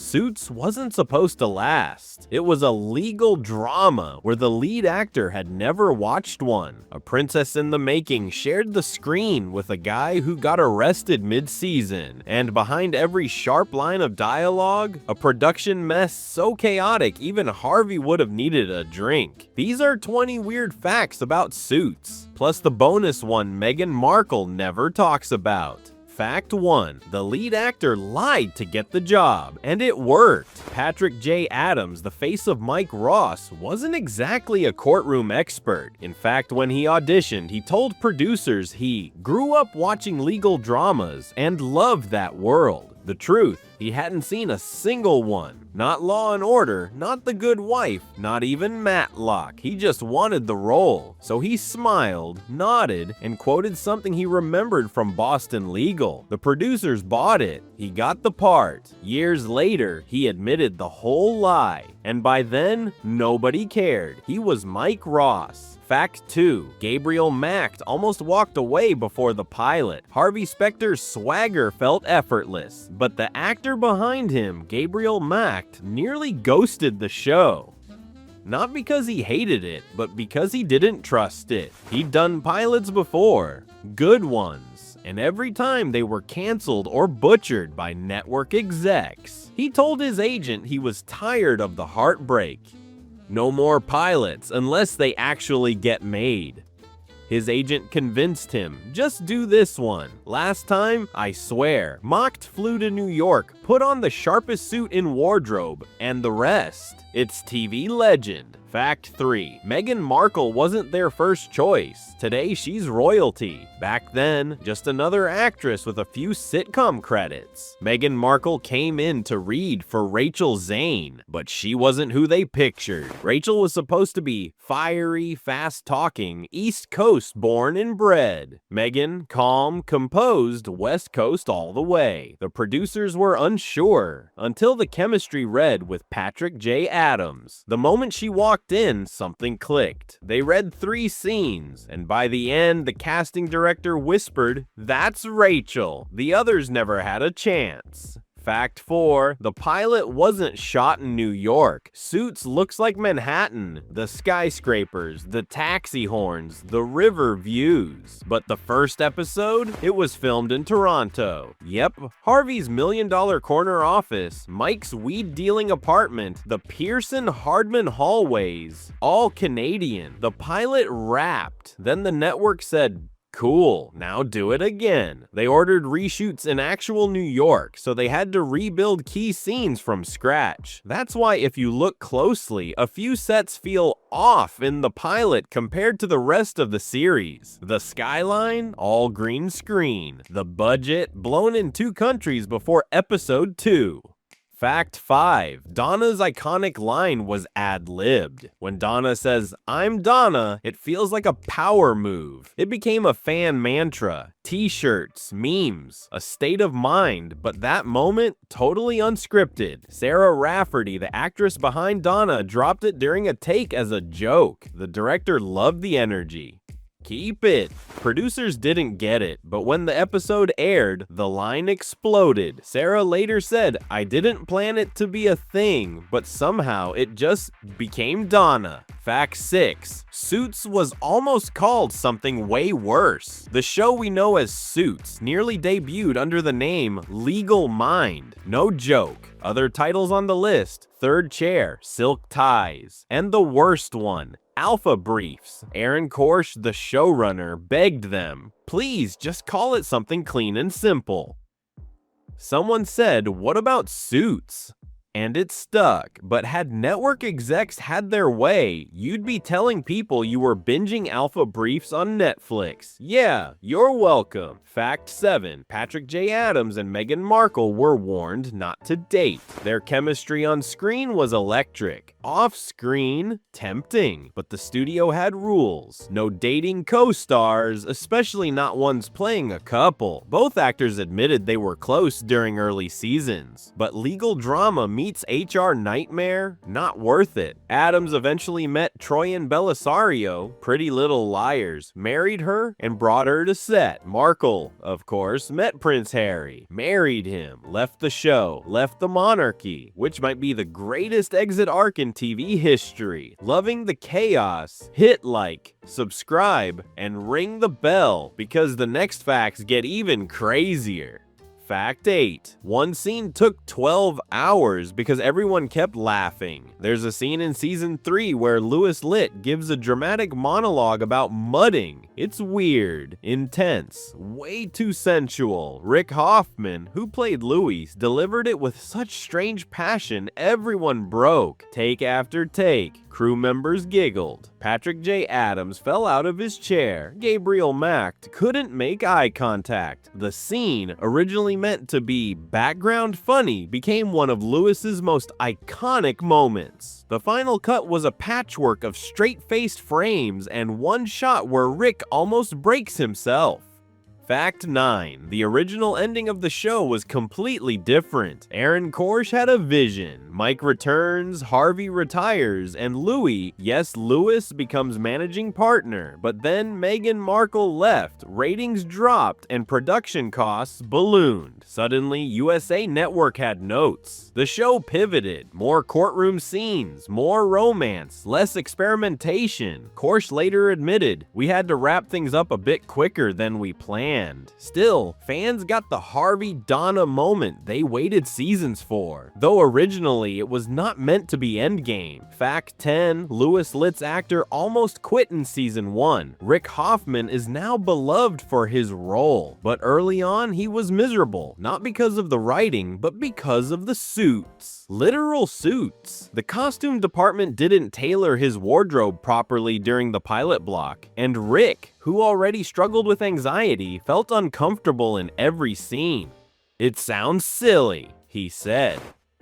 Suits wasn't supposed to last. It was a legal drama where the lead actor had never watched one. A princess in the making shared the screen with a guy who got arrested mid-season, and behind every sharp line of dialogue, a production mess so chaotic even Harvey would have needed a drink. These are 20 weird facts about Suits, plus the bonus one Meghan Markle never talks about. Fact 1. The lead actor lied to get the job, and it worked. Patrick J. Adams, the face of Mike Ross, wasn't exactly a courtroom expert. In fact, when he auditioned, he told producers he grew up watching legal dramas and loved that world. The truth, he hadn't seen a single one. Not Law and Order, not The Good Wife, not even Matlock. He just wanted the role. So he smiled, nodded, and quoted something he remembered from Boston Legal. The producers bought it. He got the part. Years later, he admitted the whole lie. And by then, nobody cared. He was Mike Ross. Fact 2. Gabriel Macht almost walked away before the pilot. Harvey Specter's swagger felt effortless, but the actor behind him, Gabriel Macht, nearly ghosted the show. Not because he hated it, but because he didn't trust it. He'd done pilots before, good ones, and every time they were canceled or butchered by network execs. He told his agent he was tired of the heartbreak. No more pilots unless they actually get made. His agent convinced him, just do this one. Last time, I swear, Macht flew to New York, put on the sharpest suit in wardrobe, and the rest. It's TV legend. Fact 3. Meghan Markle wasn't their first choice. Today, she's royalty. Back then, just another actress with a few sitcom credits. Meghan Markle came in to read for Rachel Zane, but she wasn't who they pictured. Rachel was supposed to be fiery, fast-talking, East Coast born and bred. Meghan, calm, composed, West Coast all the way. The producers were unsure, until the chemistry read with Patrick J. Adams. The moment she walked in, something clicked. They read 3 scenes, and by the end, the casting director whispered, "That's Rachel." The others never had a chance. Fact 4. The pilot wasn't shot in New York. Suits looks like Manhattan, the skyscrapers, the taxi horns, the river views. But the first episode, it was filmed in Toronto. Yep, Harvey's $1 million corner office, Mike's weed-dealing apartment, the Pearson Hardman hallways, all Canadian. The pilot wrapped. Then the network said, "Cool, now do it again." They ordered reshoots in actual New York, so they had to rebuild key scenes from scratch. That's why if you look closely, a few sets feel off in the pilot compared to the rest of the series. The skyline, all green screen. The budget, blown in 2 countries before episode 2. Fact 5. Donna's iconic line was ad-libbed. When Donna says, "I'm Donna," it feels like a power move. It became a fan mantra. T-shirts, memes, a state of mind, but that moment, totally unscripted. Sarah Rafferty, the actress behind Donna, dropped it during a take as a joke. The director loved the energy. Keep it. Producers didn't get it, but when the episode aired, the line exploded. Sarah later said, "I didn't plan it to be a thing, but somehow it just became Donna." Fact 6. Suits was almost called something way worse. The show we know as Suits nearly debuted under the name Legal Mind. No joke. Other titles on the list: Third Chair, Silk Ties, and the worst one, Alpha Briefs. Aaron Korsh, the showrunner, begged them, "Please just call it something clean and simple." Someone said, "What about Suits?" And it stuck, but had network execs had their way, you'd be telling people you were binging Alpha Briefs on Netflix. Yeah, you're welcome. Fact 7. Patrick J. Adams and Meghan Markle were warned not to date. Their chemistry on screen was electric. Off-screen, tempting. But the studio had rules. No dating co-stars, especially not ones playing a couple. Both actors admitted they were close during early seasons. But legal drama meets HR nightmare? Not worth it. Adams eventually met Troyan Belisario, Pretty Little Liars, married her, and brought her to set. Markle, of course, met Prince Harry, married him, left the show, left the monarchy, which might be the greatest exit arc in TV history. Loving the chaos, hit like, subscribe, and ring the bell, because the next facts get even crazier. Fact 8. One scene took 12 hours because everyone kept laughing. There's a scene in season 3 where Litt gives a dramatic monologue about mudding. It's weird, intense, way too sensual. Hoffman, who played Louis, delivered it with such strange passion everyone broke. Take after take. Crew members giggled. Patrick J. Adams fell out of his chair. Gabriel Macht couldn't make eye contact. The scene, originally meant to be background funny, became one of Lewis's most iconic moments. The final cut was a patchwork of straight-faced frames and one shot where Rick almost breaks himself. Fact 9. The original ending of the show was completely different. Aaron Korsh had a vision. Mike returns, Harvey retires, and Louis, yes, Louis becomes managing partner. But then Meghan Markle left, ratings dropped, and production costs ballooned. Suddenly, USA Network had notes. The show pivoted. More courtroom scenes, more romance, less experimentation. Korsh later admitted, "We had to wrap things up a bit quicker than we planned." Still, fans got the Harvey Donna moment they waited seasons for, though originally it was not meant to be endgame. Fact 10. Litt's actor almost quit in season 1. Hoffman is now beloved for his role, but early on he was miserable, not because of the writing, but because of the suits. Literal suits. The costume department didn't tailor his wardrobe properly during the pilot block, and Rick, who already struggled with anxiety, felt uncomfortable in every scene. "It sounds silly," he said,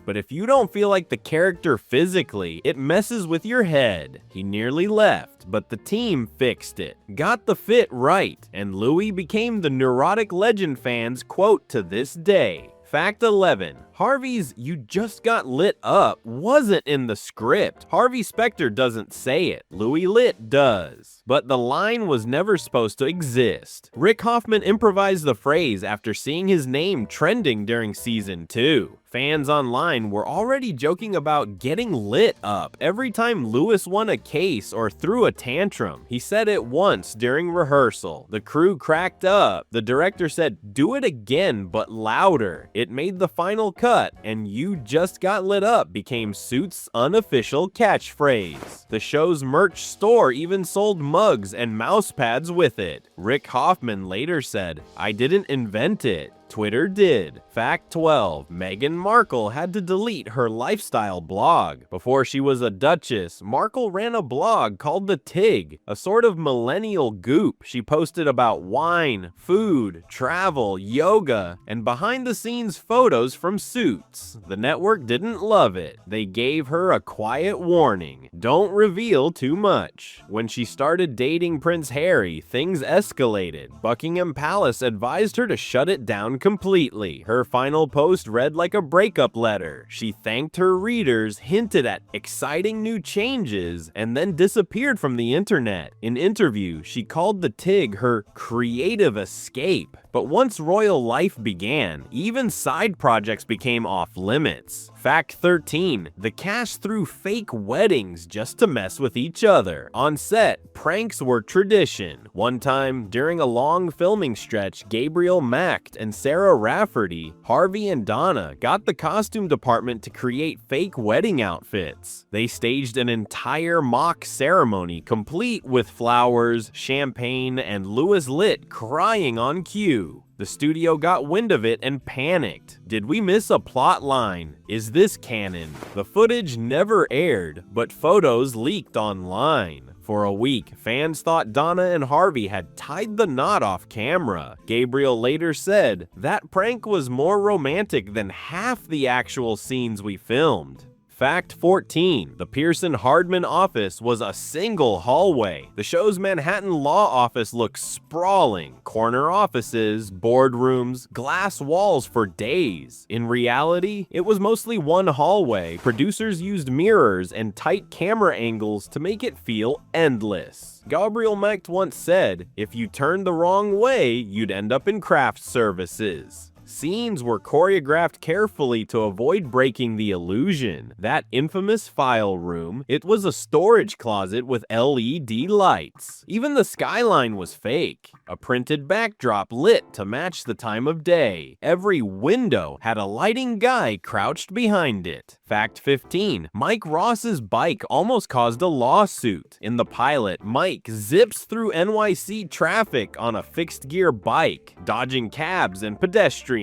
"but if you don't feel like the character physically, it messes with your head." He nearly left, but the team fixed it, got the fit right, and Louis became the neurotic legend fans quote to this day. Fact 11. Harvey's "you just got lit up" wasn't in the script. Harvey Specter doesn't say it. Louis Litt does. But the line was never supposed to exist. Hoffman improvised the phrase after seeing his name trending during season 2. Fans online were already joking about getting lit up every time Louis won a case or threw a tantrum. He said it once during rehearsal. The crew cracked up. The director said, "Do it again, but louder." It made the final cut, and "you just got lit up" became Suits' unofficial catchphrase. The show's merch store even sold mugs and mouse pads with it. Hoffman later said, "I didn't invent it. Twitter did." Fact 12. Meghan Markle had to delete her lifestyle blog. Before she was a duchess, Markle ran a blog called The Tig, a sort of millennial goop. She posted about wine, food, travel, yoga, and behind-the-scenes photos from Suits. The network didn't love it. They gave her a quiet warning: don't reveal too much. When she started dating Prince Harry, things escalated. Buckingham Palace advised her to shut it down completely. Her final post read like a breakup letter. She thanked her readers, hinted at exciting new changes, and then disappeared from the internet. In interview, she called the Tig her creative escape. But once royal life began, even side projects became off limits. Fact 13. The cast threw fake weddings just to mess with each other. On set, pranks were tradition. One time, during a long filming stretch, Gabriel, Macht, and Sarah Rafferty, Harvey and Donna, got the costume department to create fake wedding outfits. They staged an entire mock ceremony, complete with flowers, champagne, and Litt crying on cue. The studio got wind of it and panicked. Did we miss a plot line? Is this canon? The footage never aired, but photos leaked online. For a week, fans thought Donna and Harvey had tied the knot off camera. Gabriel later said, "That prank was more romantic than half the actual scenes we filmed." Fact 14. The Pearson Hardman office was a single hallway. The show's Manhattan law office looked sprawling. Corner offices, boardrooms, glass walls for days. In reality, it was mostly one hallway. Producers used mirrors and tight camera angles to make it feel endless. Gabriel Macht once said, "If you turned the wrong way, you'd end up in craft services." Scenes were choreographed carefully to avoid breaking the illusion. That infamous file room, it was a storage closet with LED lights. Even the skyline was fake. A printed backdrop lit to match the time of day. Every window had a lighting guy crouched behind it. Fact 15. Mike Ross's bike almost caused a lawsuit. In the pilot, Mike zips through NYC traffic on a fixed-gear bike, dodging cabs and pedestrians.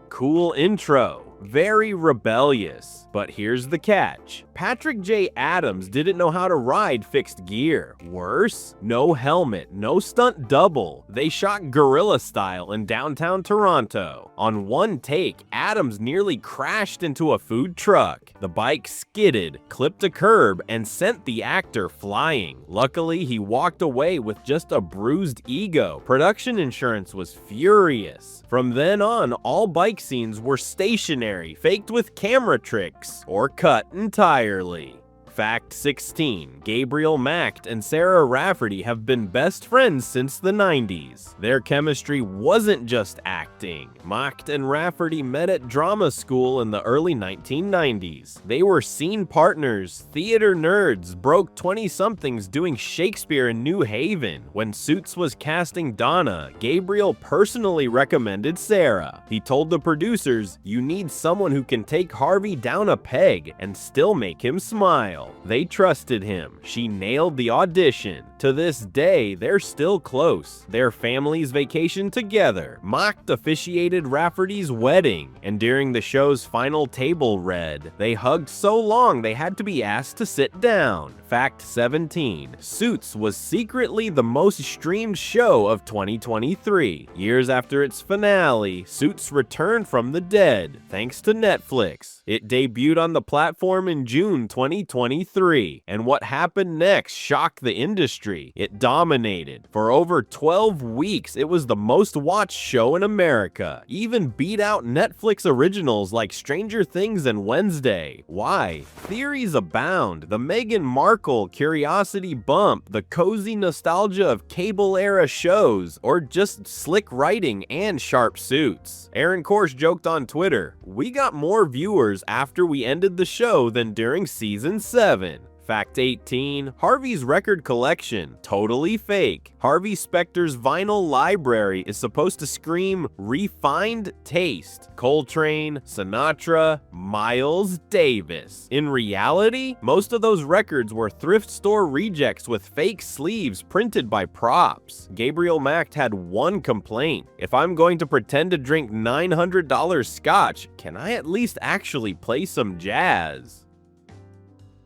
Cool intro. Very rebellious. But here's the catch. Patrick J. Adams didn't know how to ride fixed gear. Worse, no helmet, no stunt double. They shot guerrilla style in downtown Toronto. On one take, Adams nearly crashed into a food truck. The bike skidded, clipped a curb, and sent the actor flying. Luckily, he walked away with just a bruised ego. Production insurance was furious. From then on, all bike scenes were stationary, faked with camera tricks, or cut entirely. Fact 16. Gabriel Macht and Sarah Rafferty have been best friends since the 90s. Their chemistry wasn't just acting. Macht and Rafferty met at drama school in the early 1990s. They were scene partners, theater nerds, broke 20-somethings doing Shakespeare in New Haven. When Suits was casting Donna, Gabriel personally recommended Sarah. He told the producers, "You need someone who can take Harvey down a peg and still make him smile." They trusted him. She nailed the audition. To this day, they're still close. Their families vacation together. Macht officiated Rafferty's wedding, and during the show's final table read, they hugged so long they had to be asked to sit down. Fact 17. Suits was secretly the most streamed show of 2023. Years after its finale, Suits returned from the dead, thanks to Netflix. It debuted on the platform in June 2023, and what happened next shocked the industry. It dominated. For over 12 weeks, it was the most watched show in America. Even beat out Netflix originals like Stranger Things and Wednesday. Why? Theories abound. The Meghan Markle curiosity bump, the cozy nostalgia of cable-era shows, or just slick writing and sharp suits. Aaron Korsh joked on Twitter, "We got more viewers after we ended the show than during season 7. Fact 18. Harvey's record collection, totally fake. Harvey Specter's vinyl library is supposed to scream refined taste. Coltrane, Sinatra, Miles Davis. In reality, most of those records were thrift store rejects with fake sleeves printed by props. Gabriel Macht had one complaint. If I'm going to pretend to drink $900 scotch, can I at least actually play some jazz?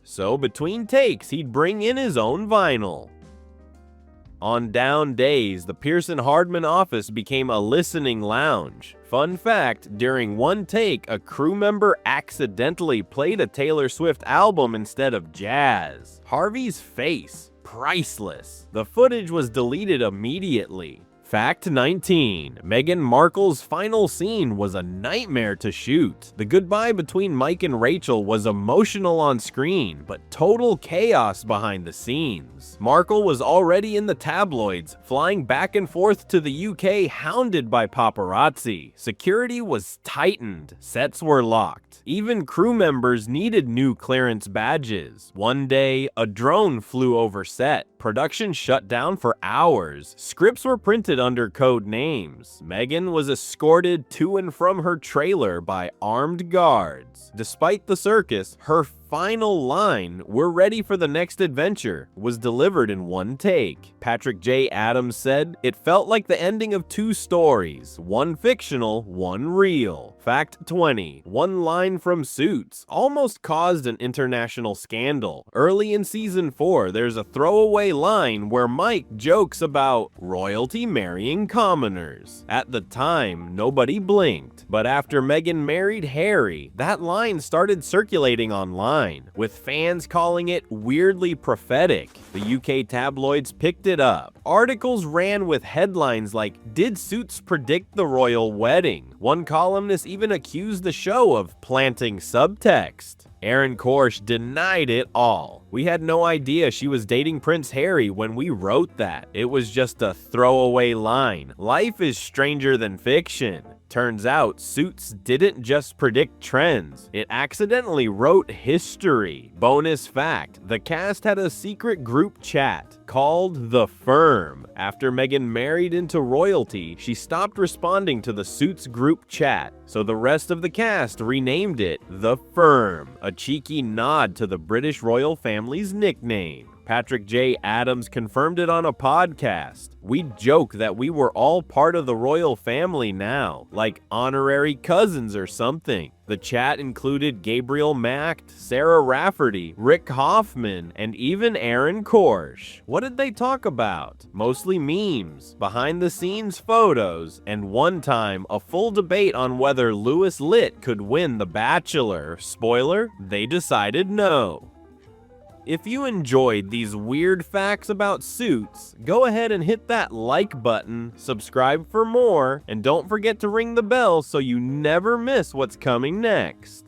So between takes, he'd bring in his own vinyl. On down days, the Pearson Hardman office became a listening lounge. Fun fact, during one take, a crew member accidentally played a Taylor Swift album instead of jazz. Harvey's face, priceless. The footage was deleted immediately. Fact 19. Meghan Markle's final scene was a nightmare to shoot. The goodbye between Mike and Rachel was emotional on screen, but total chaos behind the scenes. Markle was already in the tabloids, flying back and forth to the UK hounded by paparazzi. Security was tightened, sets were locked. Even crew members needed new clearance badges. One day, a drone flew over set. Production shut down for hours. Scripts were printed under code names. Meghan was escorted to and from her trailer by armed guards. Despite the circus, her final line, "We're ready for the next adventure," was delivered in one take. Patrick J. Adams said, "It felt like the ending of two stories, one fictional, one real." Fact 20. One line from Suits almost caused an international scandal. Early in season 4, there's a throwaway line where Mike jokes about royalty marrying commoners. At the time, nobody blinked, but after Meghan married Harry, that line started circulating online, with fans calling it weirdly prophetic. The UK tabloids picked it up. Articles ran with headlines like, "Did Suits predict the royal wedding?" One columnist even accused the show of planting subtext. Aaron Korsh denied it all. "We had no idea she was dating Prince Harry when we wrote that. It was just a throwaway line. Life is stranger than fiction." Turns out, Suits didn't just predict trends, it accidentally wrote history. Bonus fact, the cast had a secret group chat called The Firm. After Meghan married into royalty, she stopped responding to the Suits group chat, so the rest of the cast renamed it The Firm, a cheeky nod to the British royal family's nickname. Patrick J. Adams confirmed it on a podcast. "We joke that we were all part of the royal family now, like honorary cousins or something." The chat included Gabriel, Macht, Sarah Rafferty, Rick Hoffman, and even Aaron Korsh. What did they talk about? Mostly memes, behind-the-scenes photos, and one time a full debate on whether Litt could win The Bachelor. Spoiler, they decided no. If you enjoyed these weird facts about Suits, go ahead and hit that like button, subscribe for more, and don't forget to ring the bell so you never miss what's coming next.